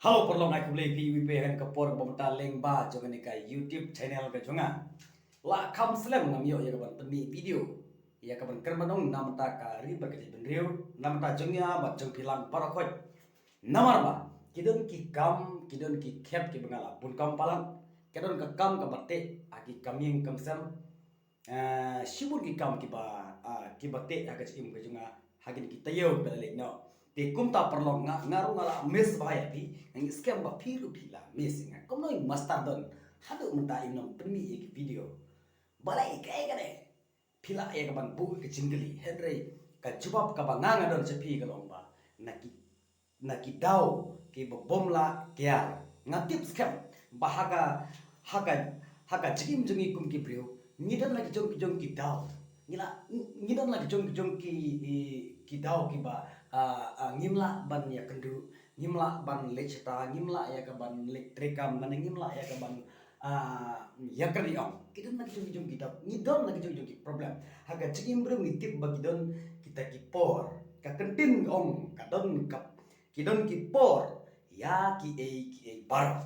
Halo perlong aku beli PVP kan kepor bamta leng ba jangan ni kai YouTube channel ka jonga. La kam slam ngam yo ya kaban peni video. Ya kaban kermanong nam ta ka ri berkati benriu nam ta jongya ba jong pilang parakot. Namar ba kidon ki kam kidon ki khep ki bangala bun kam palang kidon ka kam ka batte aki kaming kam sel shibun ki kam ki ba ki batte aga chim ka jonga hagin ki tayo bele no. Ti kumta perlong ngaru ngala mes bahaya pi nang scam ba phiru phila mes nga komnoi master don hadu munta inom peni ek video balai kai kane phila ek ban bu ke jingli henry ka jubab ka banganga don sepi ka lomba naki dau ki bomla kya ngatip scam bahaga haga haga jim jungi kum ki brio ngidan lagi jong ki dau ngidon lagi jong ki dau ki ba ngimla ban ya kendu ngimla ban lechta ngimla ya ka ban elektrekam man ngimla ya ka ban ya kari om kidon lagi jong kita ngidon lagi jong ki problem haga cingim bro ngitip bagidon kita ki por ka kentin om kadon kap kidon ki por ya ki e bar